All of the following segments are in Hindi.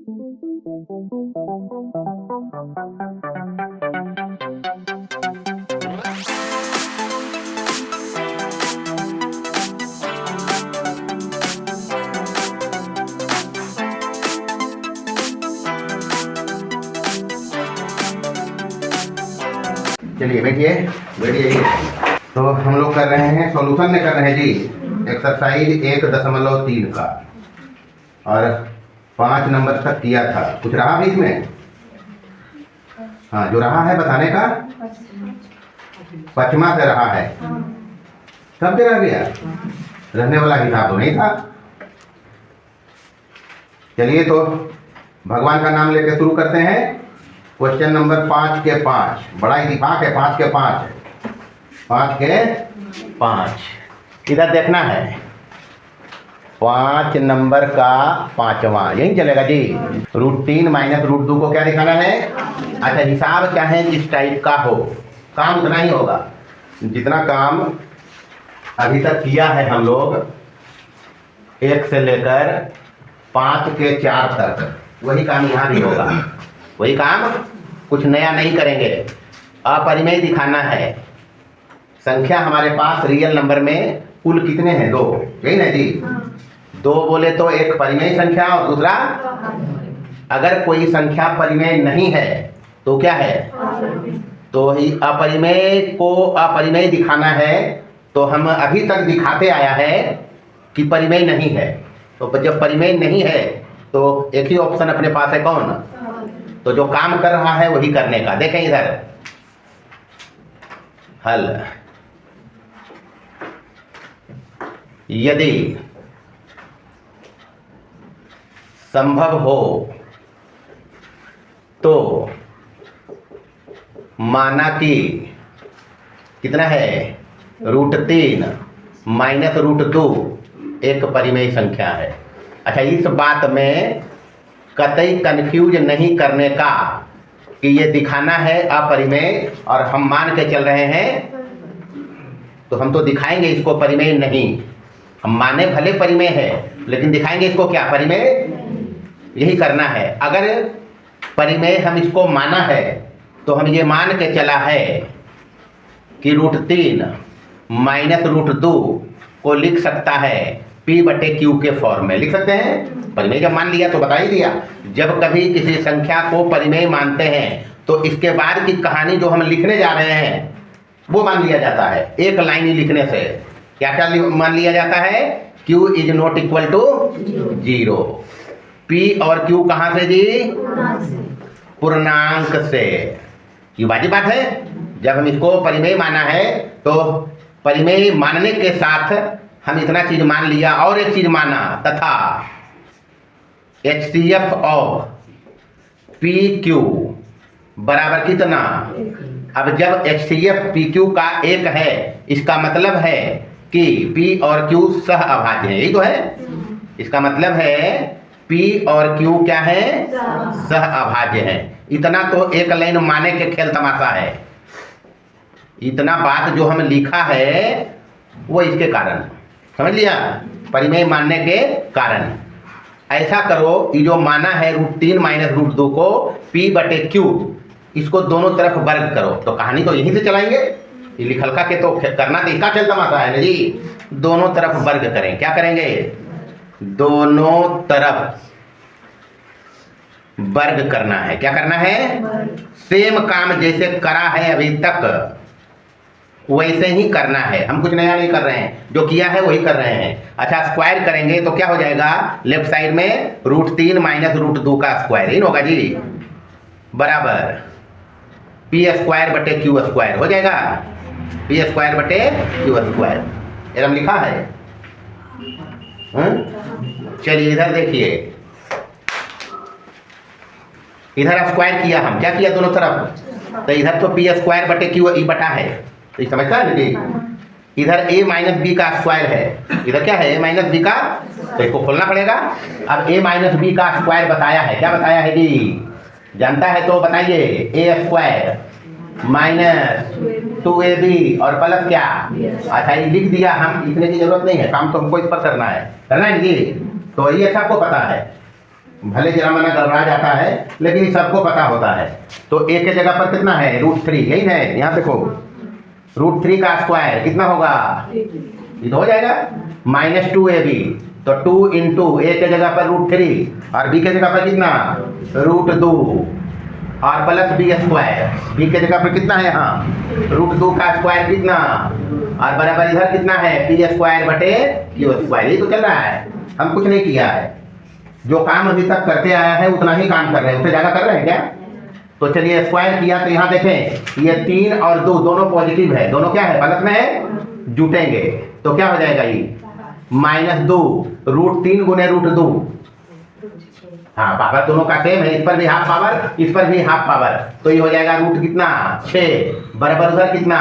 चलिए बैठिए बैठिए। तो हम लोग कर रहे हैं सॉल्यूशन में कर रहे हैं जी एक्सरसाइज 1.3 का, और 5 नंबर तक किया था। कुछ रहा भी इसमें? हाँ, जो रहा है बताने का 5वां से रहा है, सब रह गया, रहने वाला हिसाब तो नहीं था। चलिए तो भगवान का नाम लेके शुरू करते हैं। क्वेश्चन नंबर 5 के 5, बड़ा ही दिमाग है। 5 के 5, 5 के 5 इधर देखना है। 5 नंबर का 5वां यही चलेगा जी। √3 - √2 को क्या दिखाना है? अच्छा, हिसाब चाहे जिस टाइप का हो, काम उतना ही होगा जितना काम अभी तक किया है हम लोग। 1 से लेकर 5 के 4 तक वही काम यहाँ भी होगा। वही काम, कुछ नया नहीं करेंगे। अपरिमेय दिखाना है। संख्या हमारे पास रियल नंबर में कुल कितने हैं? 2, यही ना जी। 2 बोले तो एक परिमेय संख्या और दूसरा, अगर कोई संख्या परिमेय नहीं है तो क्या है? तो ही अपरिमेय को अपरिमेय दिखाना है। तो हम अभी तक दिखाते आया है कि परिमेय नहीं है। तो जब परिमेय नहीं है तो एक ही ऑप्शन अपने पास है, कौन? तो जो काम कर रहा है वही करने का। देखें इधर हल। यदि संभव हो तो माना कि कितना है? √3 - √2 एक परिमेय संख्या है। अच्छा, इस बात में कतई कंफ्यूज नहीं करने का कि ये दिखाना है अपरिमेय, और हम मान के चल रहे हैं तो हम तो दिखाएंगे इसको परिमेय नहीं। हम माने भले परिमेय है लेकिन दिखाएंगे इसको क्या? परिमेय। यही करना है। अगर परिमेय हम इसको माना है तो हम ये मान के चला है कि √3 - √2 को लिख सकता है P/Q के फॉर्म में। लिख सकते हैं। परिमेय जब मान लिया तो बता ही दिया। जब कभी किसी संख्या को परिमेय मानते हैं तो इसके बाद की कहानी जो हम लिखने जा रहे हैं वो मान लिया जाता है। एक लाइन ही लिखने से क्या क्या मान लिया जाता है? Q ≠ 0। P और Q कहाँ से जी? पूर्णांक से। ये वाजिब बात है। जब हम इसको परिमेय माना है तो परिमेय मानने के साथ हम इतना चीज मान लिया और एक चीज माना, तथा HCF ऑफ PQ बराबर कितना? अब जब HCF PQ का 1 है, इसका मतलब है कि P और Q सह अभाज्य है। यही तो है। इसका मतलब है P और Q क्या है? सह अभाज्य है। इतना तो एक लाइन माने के खेल तमाशा है। इतना बात जो हम लिखा है वो इसके कारण, समझ लिया? परिमेय मानने के कारण। ऐसा करो, ये जो माना है √3 - √2 को P/Q, इसको दोनों तरफ वर्ग करो तो कहानी तो यहीं से चलाएंगे। ये लिखलका के तो करना तो इसका खेल तमाशा है ना जी। दोनों तरफ वर्ग करें। क्या करेंगे? दोनों तरफ वर्ग करना है। क्या करना है? सेम काम जैसे करा है अभी तक वैसे ही करना है। हम कुछ नया नहीं कर रहे हैं, जो किया है वही कर रहे हैं। अच्छा, स्क्वायर करेंगे तो क्या हो जाएगा? लेफ्ट साइड में √3 - √2 का स्क्वायर ही होगा जी, बराबर P² / Q² हो जाएगा। P² / Q²। एकदम लिखा है। चलिए इधर देखिए, इधर स्क्वायर किया हम। क्या किया? दोनों तरफ। तो इधर तो P² / Q बटा है, तो ये समझता है ना? इधर A - B का स्क्वायर है, इधर क्या है? A - B का, तो इसको खोलना पड़ेगा। अब A - B का स्क्वायर बताया है। क्या बताया है जी? जानता है तो बताइए। A² - 2AB और प्लस क्या? अच्छा, ये लिख दिया हम, लिखने की जरूरत नहीं है, काम तो हमको इस पर करना है। करना है जी। तो ये सबको पता है, भले जरा मना गड़बड़ा जाता है लेकिन सबको पता होता है। तो ए के जगह पर कितना है √3, यही है। यहाँ देखो √3 का स्क्वायर कितना होगा, ये तो हो जाएगा -2ab, तो 2 इंटू ए के जगह पर √3 और बी के जगह पर कितना √2 और प्लस बी स्क्वायर, बी के जगह पर कितना है यहाँ √2 का स्क्वायर कितना और बराबर इधर कितना है पी स्क्वायर बटे क्यू स्क्वायर। ये तो चल रहा है, हम कुछ नहीं किया है, जो काम अभी तक करते आया है उतना ही काम कर रहे हैं, उससे ज़्यादा कर रहे हैं क्या। तो चलिए स्क्वायर किया तो यहाँ देखें ये 3 और 2 दोनों पॉजिटिव है, दोनों क्या है प्लस में है, जुटेंगे तो क्या हो जाएगा ये -2 √3 गुने √2। हाँ पावर दोनों का सेम है, इस पर भी हाफ पावर इस पर भी हाफ पावर, तो ये हो जाएगा रूट कितना 6 बराबर उधर कितना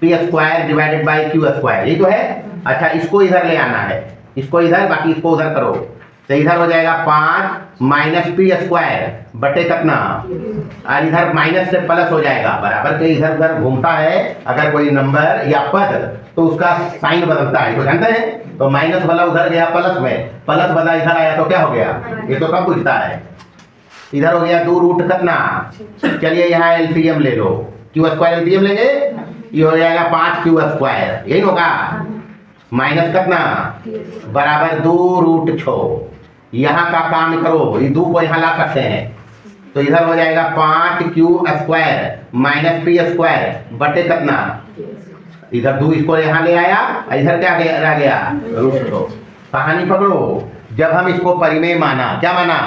P square divided by Q square, यही तो है। अच्छा इसको इधर ले आना है, इसको इधर बाकी इसको उधर करो, तो इधर हो जाएगा 5 माइनस पी स्क्वायर बटे कितना और इधर माइनस से प्लस हो जाएगा, बराबर के इधर उधर घूमता है अगर कोई नंबर या पद तो उसका साइन बदलता है, तो जानते हैं। तो माइनस वाला उधर गया प्लस में, प्लस वाला इधर आया तो क्या हो गया, ये तो सब पूछता है। इधर हो गया 2 रूट कितना, चलिए यहाँ एलसीएम ले लो, क्यू स्क्वायर एलसीएम लेंगे, ये हो जाएगा 5 क्यू स्क्वायर, यही होगा माइनस कितना बराबर 2 √6। यहाँ का काम करो, ये 2 को यहाँ ला सकते हैं, तो इधर हो जाएगा 5 Q square minus P square बटे कितना, इधर 2 इसको यहाँ ले आया, इधर क्या रह गया √6। कहानी पकड़ो, जब हम इसको परिमेय माना, क्या माना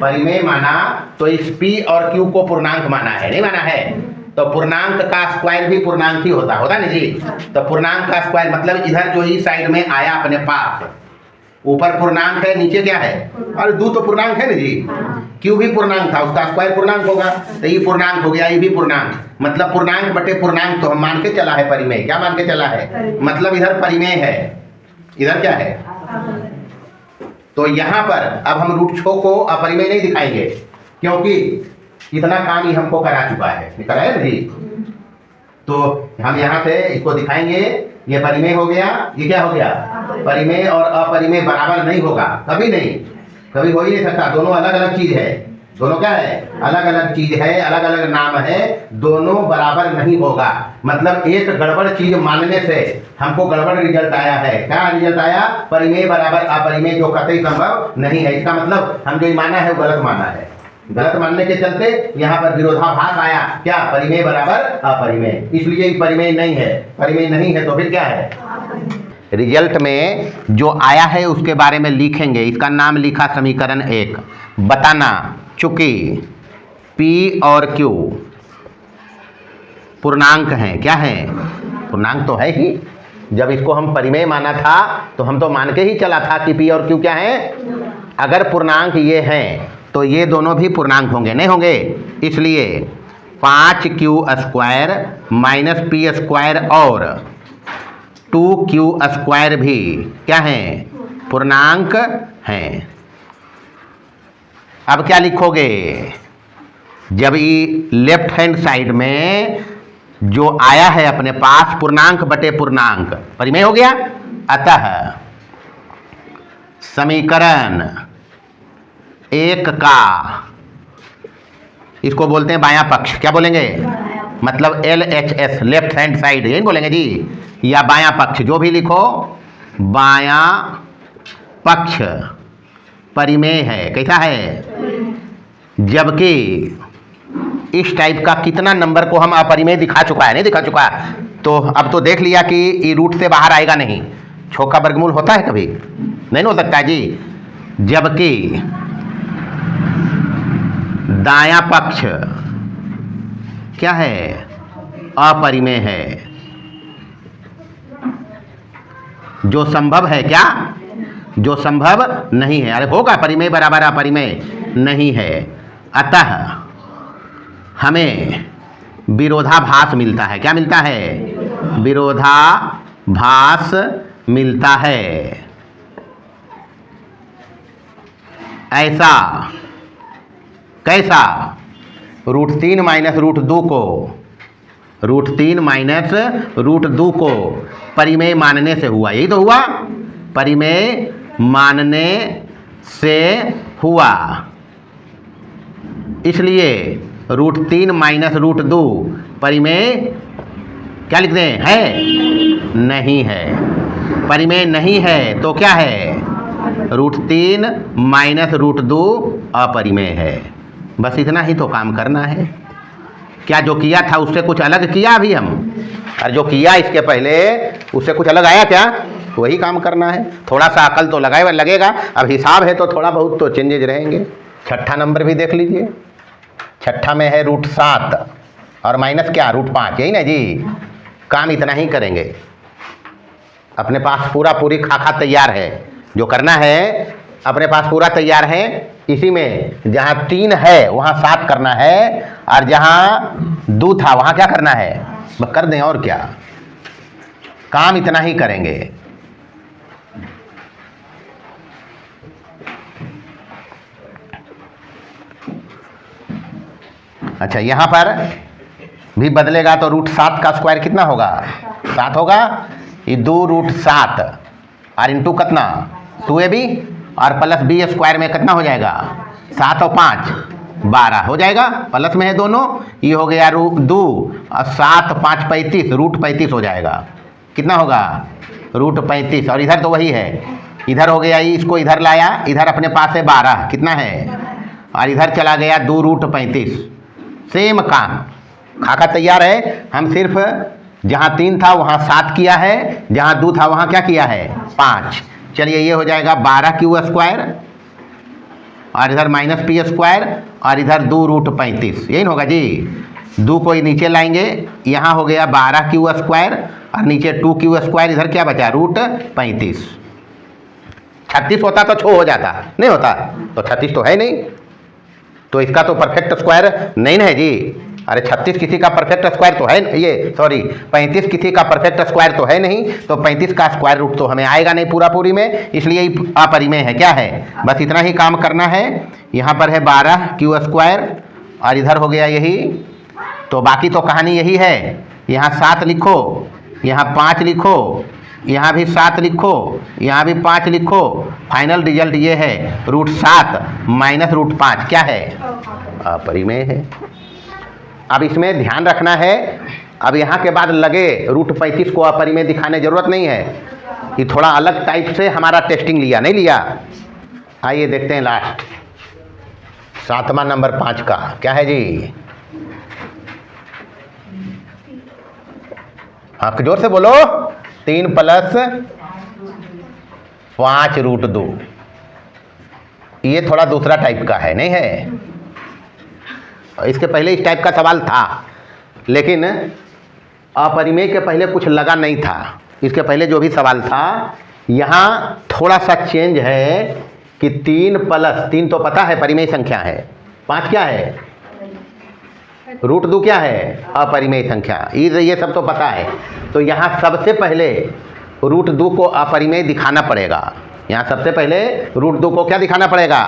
परिमेय माना, तो इस p और q को पूर्णांक माना है, नहीं माना है। तो पूर्णांक का स्क्वायर भी पूर्णांक ही होता है ना जी। तो पूर्णांक का स्क्वायर मतलब इधर जो ही साइड में आया अपने पास, ऊपर पूर्णांक है नीचे क्या है, और 2 तो पूर्णांक है ना जी, q भी पूर्णांक था उसका स्क्वायर पूर्णांक होगा, तो ये पूर्णांक हो गया, ये भी पूर्णांक, मतलब पूर्णांक बटे पूर्णांक तो हम मान के चला है परिमेय, क्या मान के चला है, मतलब इधर परिमेय है, इधर क्या है। तो यहाँ पर अब हम √6 को अपरिमेय नहीं दिखाएंगे क्योंकि इतना काम ही हमको करा चुका है, कराया ना जी। तो हम यहाँ से इसको दिखाएंगे, ये परिमेय हो गया, ये क्या हो गया परिमेय, और अपरिमेय बराबर नहीं होगा, कभी नहीं, कभी हो ही नहीं सकता, दोनों अलग अलग चीज है, दोनों क्या है अलग अलग चीज है, अलग अलग नाम है, दोनों बराबर नहीं होगा। मतलब एक गड़बड़ चीज मानने से हमको गड़बड़ रिजल्ट आया है, क्या रिजल्ट आया परिमेय बराबर अपरिमेय, जो कतई संभव नहीं है। इसका मतलब हम जो माना है वो गलत माना है, गलत मानने के चलते यहाँ पर विरोधाभास आया, क्या परिमेय बराबर अपरिमेय, इसलिए परिमेय नहीं है, परिमेय नहीं है तो फिर क्या है। रिजल्ट में जो आया है उसके बारे में लिखेंगे, इसका नाम लिखा समीकरण 1, बताना चूंकि P और Q पूर्णांक हैं, क्या हैं पूर्णांक तो है ही, जब इसको हम परिमेय माना था तो हम तो मान के ही चला था कि P और Q क्या है, अगर पूर्णांक ये हैं तो ये दोनों भी पूर्णांक होंगे, नहीं होंगे, इसलिए 5q square minus P square और 2q स्क्वायर भी क्या हैं पूर्णांक हैं। अब क्या लिखोगे, जब ये लेफ्ट हैंड साइड में जो आया है अपने पास पूर्णांक बटे पूर्णांक परिमेय हो गया, अतः समीकरण 1 का इसको बोलते हैं बायां पक्ष, क्या बोलेंगे मतलब LHS लेफ्ट हैंड साइड, यही बोलेंगे जी, या बायां पक्ष जो भी लिखो, बायां पक्ष परिमेय है, कैसा है। जबकि इस टाइप का कितना नंबर को हम अपरिमेय दिखा चुका है, नहीं दिखा चुका, तो अब तो देख लिया कि ये रूट से बाहर आएगा नहीं, 6 का वर्गमूल होता है कभी नहीं हो सकता जी। जबकि दायां पक्ष क्या है अपरिमेय है, जो संभव है, क्या जो संभव नहीं है, अरे होगा परिमेय बराबर अपरिमेय नहीं है, अतः हमें विरोधाभास मिलता है, क्या मिलता है विरोधाभास मिलता है। ऐसा कैसा, √3 माइनस √2 को, √3 माइनस √2 को परिमेय मानने से हुआ, यही तो हुआ परिमेय मानने से हुआ। इसलिए √3 माइनस √2 परिमेय क्या लिख दें, है नहीं है। परिमेय नहीं है तो क्या है, √3 माइनस √2 अपरिमेय है। बस इतना ही तो काम करना है। क्या जो किया था उससे कुछ अलग किया अभी हम, और जो किया इसके पहले उससे कुछ अलग आया क्या, वही काम करना है। थोड़ा सा अकल तो लगेगा। अब हिसाब है तो थोड़ा बहुत तो चेंजेज रहेंगे। छठा नंबर भी देख लीजिए। छठा में है √7 और माइनस क्या, √5, यही ना जी। काम इतना ही करेंगे। अपने पास पूरी खाका तैयार है। जो करना है अपने पास पूरा तैयार है। इसी में जहाँ 3 है वहाँ 7 करना है, और जहाँ 2 था वहाँ क्या करना है, बस कर दें। और क्या, काम इतना ही करेंगे। अच्छा, यहाँ पर भी बदलेगा तो √7 का स्क्वायर कितना होगा, 7 होगा। ये 2√7 और इंटू कितना 2ab और प्लस b स्क्वायर में कितना हो जाएगा, 7 और 5 12 हो जाएगा। प्लस में है दोनों। ये हो गया √2 और 7 5 35, √35 हो जाएगा। कितना होगा, √35। और इधर तो वही है, इधर हो गया, इसको इधर लाया, इधर अपने पास है 12, कितना है, और इधर चला गया 2 √35। सेम काम, खाका तैयार है। हम सिर्फ जहाँ 3 था वहाँ 7 किया है, जहाँ 2 था वहाँ क्या किया है, 5। चलिए, ये हो जाएगा 12q स्क्वायर और इधर माइनस p स्क्वायर और इधर 2 √35, यही होगा जी। 2 को नीचे लाएंगे, यहाँ हो गया 12q स्क्वायर और नीचे 2q स्क्वायर, इधर क्या बचा, √35। 36 होता तो 6 हो जाता, नहीं होता तो 36 तो है नहीं, तो इसका तो परफेक्ट स्क्वायर नहीं है जी। अरे 36 किसी का परफेक्ट स्क्वायर तो है, ये सॉरी 35 किसी का परफेक्ट स्क्वायर तो है नहीं, तो 35 का स्क्वायर रूट तो हमें आएगा नहीं पूरी में, इसलिए अपरिमेय है। क्या है, बस इतना ही काम करना है। यहाँ पर है 12q स्क्वायर और इधर हो गया यही, तो बाकी तो कहानी यही है। यहाँ 7 लिखो, यहाँ 5 लिखो, यहाँ भी 7 लिखो, यहाँ भी 5 लिखो। फाइनल रिजल्ट ये है, √7 माइनस √5 क्या है, अपरिमेय है। अब इसमें ध्यान रखना है, अब यहाँ के बाद लगे √35 को अपरिमेय दिखाने जरूरत नहीं है। ये थोड़ा अलग टाइप से हमारा टेस्टिंग लिया, नहीं लिया। आइए देखते हैं लास्ट 7वां नंबर 5 का क्या है जी। हाँ, जोर से बोलो। 3 + 5 √2। ये थोड़ा दूसरा टाइप का है, नहीं है। इसके पहले इस टाइप का सवाल था, लेकिन अपरिमेय के पहले कुछ लगा नहीं था। इसके पहले जो भी सवाल था, यहाँ थोड़ा सा चेंज है कि 3 तो पता है परिमेय संख्या है, 5 क्या है, √2 क्या है, अपरिमेय संख्या। ये सब तो पता है। तो यहाँ सबसे पहले √2 को अपरिमेय दिखाना पड़ेगा। यहाँ सबसे पहले √2 को क्या दिखाना पड़ेगा,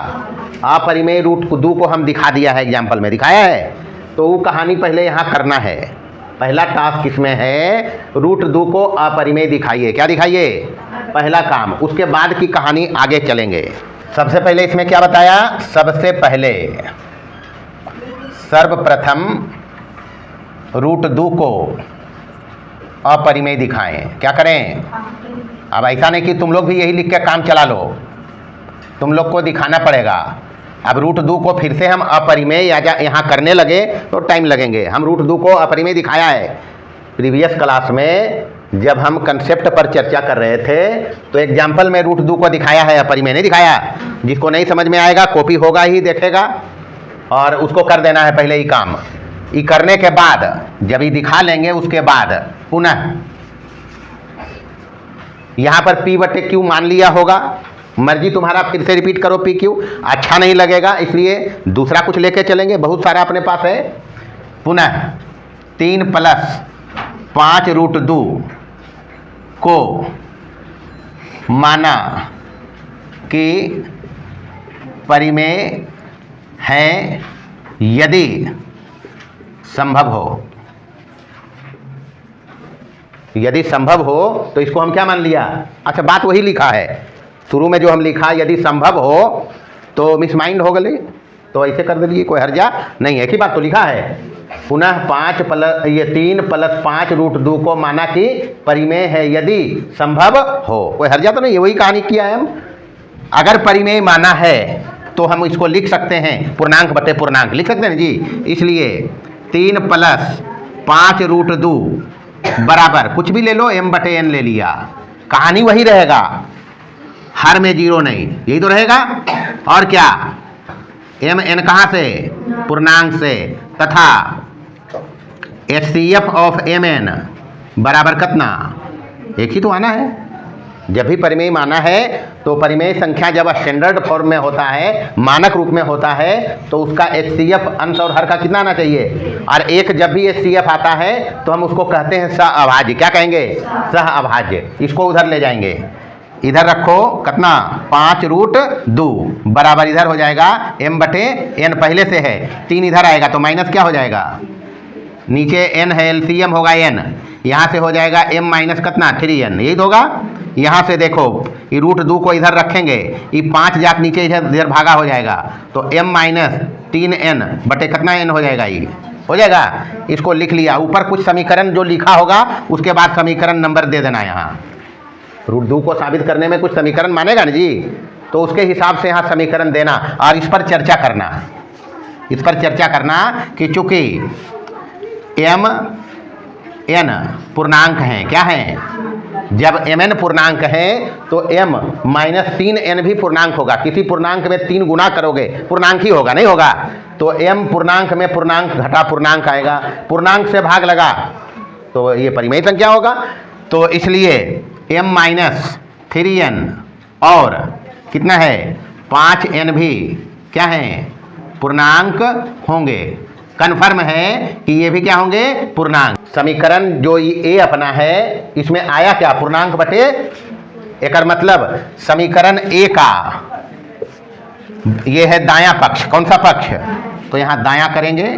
अपरिमेय √2 को हम दिखा दिया है, एग्जाम्पल में दिखाया है। तो वो कहानी पहले यहाँ करना है। पहला टास्क इसमें है √2 को अपरिमेय दिखाइए। क्या दिखाइए, पहला काम। उसके बाद की कहानी आगे चलेंगे। सबसे पहले इसमें क्या बताया, सबसे पहले सर्वप्रथम √2 को अपरिमेय दिखाएं। क्या करें, अब ऐसा नहीं कि तुम लोग भी यही लिख के काम चला लो, तुम लोग को दिखाना पड़ेगा। अब √2 को फिर से हम अपरिमेय यहाँ करने लगे तो टाइम लगेंगे। हम √2 को अपरिमेय दिखाया है प्रीवियस क्लास में, जब हम कंसेप्ट पर चर्चा कर रहे थे तो एग्जाम्पल में √2 को दिखाया है, अपरिमेय नहीं दिखाया। जिसको नहीं समझ में आएगा कॉपी होगा ही देखेगा और उसको कर देना है पहले ही काम। ये करने के बाद जब ये दिखा लेंगे उसके बाद पुनः यहाँ पर P/Q मान लिया होगा, मर्जी तुम्हारा, फिर से रिपीट करो PQ। अच्छा नहीं लगेगा इसलिए दूसरा कुछ लेके चलेंगे, बहुत सारा अपने पास है। पुनः 3 + 5 √2 को माना कि परिमेय है यदि संभव हो। यदि संभव हो तो इसको हम क्या मान लिया, अच्छा बात वही लिखा है शुरू में जो हम लिखा, यदि संभव हो तो मिस माइंड हो गई, तो ऐसे कर दीजिए, कोई हर्जा नहीं है। एक ही बात तो लिखा है। पुनः 5 प्लस ये 3 + 5 √2 को माना कि परिमेय है यदि संभव हो। कोई हर्जा तो नहीं है, वही कहानी किया है हम। अगर परिमेय माना है तो हम इसको लिख सकते हैं पूर्णांक बटे पूर्णांक लिख सकते हैं जी। इसलिए 3 + 5 √2 बराबर कुछ भी ले लो, m/n ले लिया, कहानी वही रहेगा, हर में 0 नहीं, यही तो रहेगा। और क्या, mn कहाँ से, पूर्णांक से, तथा HCF ऑफ mn बराबर कितना, एक ही तो आना है। जब भी परिमेय माना है तो परिमेय संख्या जब स्टैंडर्ड फॉर्म में होता है, मानक रूप में होता है, तो उसका HCF अंश और हर का कितना आना चाहिए। और एक जब भी HCF आता है तो हम उसको कहते हैं सह-अभाज्य। क्या कहेंगे, सह-अभाज्य। इसको उधर ले जाएंगे, इधर रखो, कितना 5 √2 बराबर इधर हो जाएगा m/n, पहले से है 3 इधर आएगा तो माइनस क्या हो जाएगा, नीचे n है, LCM होगा n, यहाँ से हो जाएगा m माइनस कितना 3n, यही तो होगा। यहाँ से देखो ये √2 को इधर रखेंगे, ये 5 जात नीचे इधर भागा हो जाएगा, तो m - 3n बटे कितना n हो जाएगा, ये हो जाएगा। इसको लिख लिया, ऊपर कुछ समीकरण जो लिखा होगा उसके बाद समीकरण नंबर दे देना। यहाँ √2 को साबित करने में कुछ समीकरण मानेगा ना जी, तो उसके हिसाब से यहाँ समीकरण देना और इस पर चर्चा करना। इस पर चर्चा करना कि चूंकि mn पूर्णांक हैं, क्या हैं, जब mn पूर्णांक है तो m - 3n भी पूर्णांक होगा। किसी पूर्णांक में 3 गुना करोगे पूर्णांक ही होगा, नहीं होगा, तो m पूर्णांक में पूर्णांक घटा पूर्णांक आएगा, पूर्णांक से भाग लगा तो ये परिमेय संख्या होगा। तो इसलिए m - 3n और कितना है 5n भी क्या है, पूर्णांक होंगे। कन्फर्म है कि ये भी क्या होंगे, पूर्णांक। समीकरण जो ये अपना है इसमें आया क्या, पूर्णांक बटे, एक मतलब समीकरण A का ये है दायां पक्ष, कौन सा पक्ष, तो यहाँ दायां करेंगे,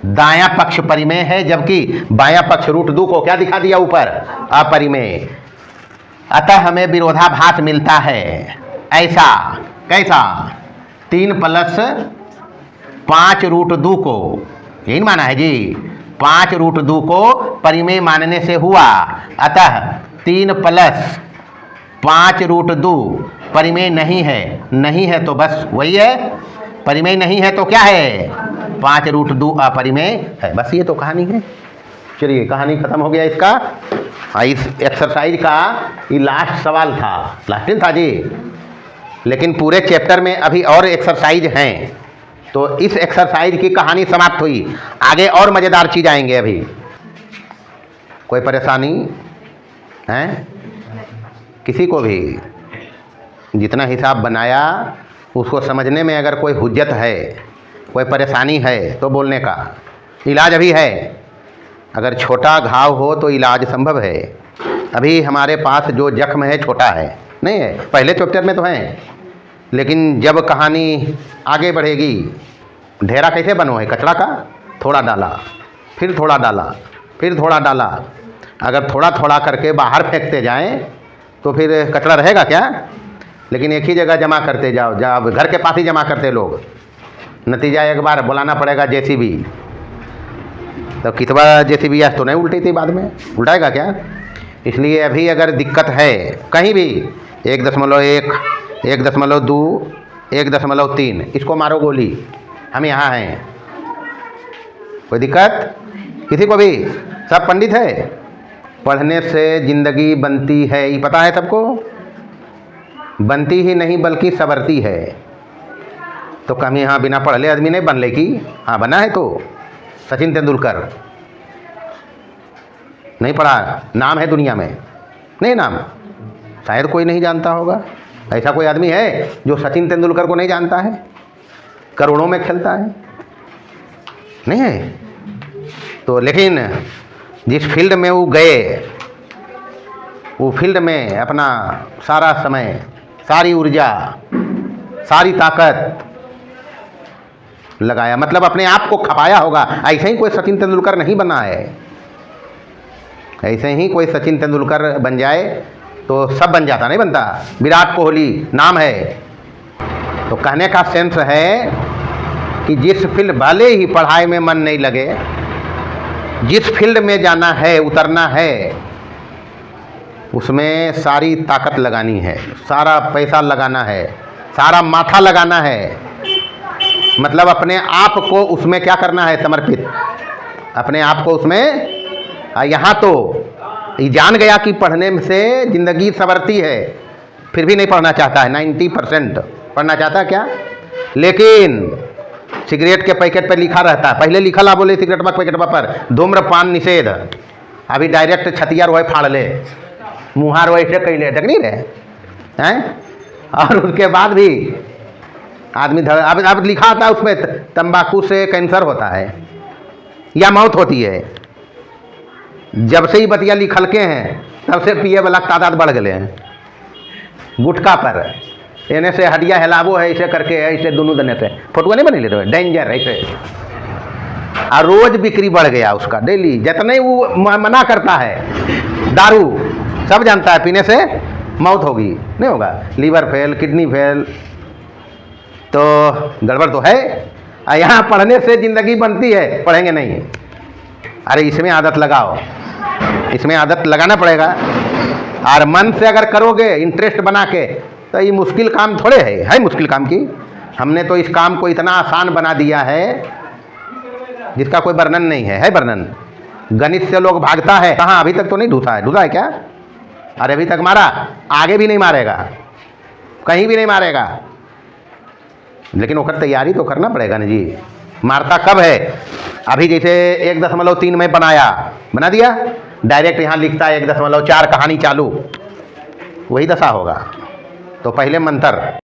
दायां पक्ष परिमेय है, जबकि बायां पक्ष √2 को क्या दिखा दिया ऊपर, अपरिमेय। अतः हमें विरोधाभास मिलता है ऐसा, कैसा, 3 + 5 √2 को, यही माना है जी, 5 √2 को परिमेय मानने से हुआ। अतः 3 + 5 √2 परिमेय नहीं है, नहीं है तो बस वही है, परिमेय नहीं है तो क्या है, 5 √2 अपरिमेय है। बस ये तो कहानी है। चलिए कहानी खत्म हो गया इसका। इस एक्सरसाइज का ये लास्ट सवाल था, लास्ट था जी, लेकिन पूरे चैप्टर में अभी और एक्सरसाइज हैं, तो इस एक्सरसाइज की कहानी समाप्त हुई। आगे और मज़ेदार चीज़ आएंगे। अभी कोई परेशानी है किसी को भी, जितना हिसाब बनाया उसको समझने में अगर कोई हुज्जत है, कोई परेशानी है तो बोलने का, इलाज अभी है। अगर छोटा घाव हो तो इलाज संभव है। अभी हमारे पास जो जख्म है छोटा है, नहीं है, पहले चैप्टर में तो हैं, लेकिन जब कहानी आगे बढ़ेगी, ढेरा कैसे बनो है, कचरा का थोड़ा डाला, फिर थोड़ा डाला, फिर थोड़ा डाला, अगर थोड़ा थोड़ा करके बाहर फेंकते जाएं तो फिर कचरा रहेगा क्या। लेकिन एक ही जगह जमा करते जाओ, जब घर के पास ही जमा करते लोग, नतीजा एक बार बुलाना पड़ेगा JCB, तो कितवा JCB आज तो नहीं उल्टी थी, बाद में उल्टाएगा क्या। इसलिए अभी अगर दिक्कत है कहीं भी 1.1, 1.2, 1.3, इसको मारो गोली, हम यहाँ हैं, कोई दिक्कत किसी को भी, सब पंडित है। पढ़ने से ज़िंदगी बनती है, ये पता है सबको, बनती ही नहीं बल्कि संवरती है। तो कभी यहाँ बिना पढ़ले आदमी नहीं बन ले की, हाँ बना है तो सचिन तेंदुलकर, नहीं पढ़ा, नाम है दुनिया में, नहीं नाम, शायद कोई नहीं जानता होगा। ऐसा कोई आदमी है जो सचिन तेंदुलकर को नहीं जानता है, करोड़ों में खेलता है, नहीं है। तो लेकिन जिस फील्ड में वो गए, वो फील्ड में अपना सारा समय, सारी ऊर्जा, सारी ताकत लगाया, मतलब अपने आप को खपाया होगा। ऐसे ही कोई सचिन तेंदुलकर नहीं बना है, ऐसे ही कोई सचिन तेंदुलकर बन जाए तो सब बन जाता, नहीं बनता। विराट कोहली नाम है, तो कहने का सेंस है कि जिस फील्ड, भले ही पढ़ाई में मन नहीं लगे, जिस फील्ड में जाना है, उतरना है, उसमें सारी ताकत लगानी है, सारा पैसा लगाना है, सारा माथा लगाना है। मतलब अपने आप को उसमें क्या करना है, समर्पित, अपने आप को उसमें। यहाँ तो ये जान गया कि पढ़ने से ज़िंदगी संवरती है, फिर भी नहीं पढ़ना चाहता है। 90% पढ़ना चाहता है क्या, लेकिन सिगरेट के पैकेट पर लिखा रहता है, पहले लिखा ला बोले सिगरेट के पैकेट पर धूम्रपान निषेध, अभी डायरेक्ट छतिया रोए फाड़ ले, मुहार वैसे कैले, देख नहीं रहे हैं। और उसके बाद भी आदमी अब लिखा था उसमें तंबाकू से कैंसर होता है या मौत होती है। जब से ही बतिया लिखल के हैं तब से पिए वाला तादाद बढ़ गए हैं। गुटखा पर एने से हड्डिया हिलाबो है, ऐसे करके है, ऐसे दोनों दने से फोटो नहीं बनी ले रहे, डेंजर ऐसे। और रोज बिक्री बढ़ गया उसका, डेली जितने वो मना करता है दारू, सब जानता है पीने से मौत होगी, नहीं होगा, लीवर फेल, किडनी फेल, तो गड़बड़ तो है। यहाँ पढ़ने से ज़िंदगी बनती है, पढ़ेंगे नहीं। अरे इसमें आदत लगाओ, इसमें आदत लगाना पड़ेगा। और मन से अगर करोगे इंटरेस्ट बना के, तो ये मुश्किल काम थोड़े है मुश्किल काम की। हमने तो इस काम को इतना आसान बना दिया है जिसका कोई वर्णन नहीं है वर्णन। गणित से लोग भागता है, कहाँ अभी तक तो नहीं ढूंढा है क्या? अरे अभी तक मारा, आगे भी नहीं मारेगा, कहीं भी नहीं मारेगा, लेकिन ओकर तैयारी तो करना पड़ेगा ना जी। मारता कब है? अभी जैसे 1.3 में बना दिया, डायरेक्ट यहाँ लिखता है 1.4 कहानी चालू, वही दशा होगा। तो पहले मंत्र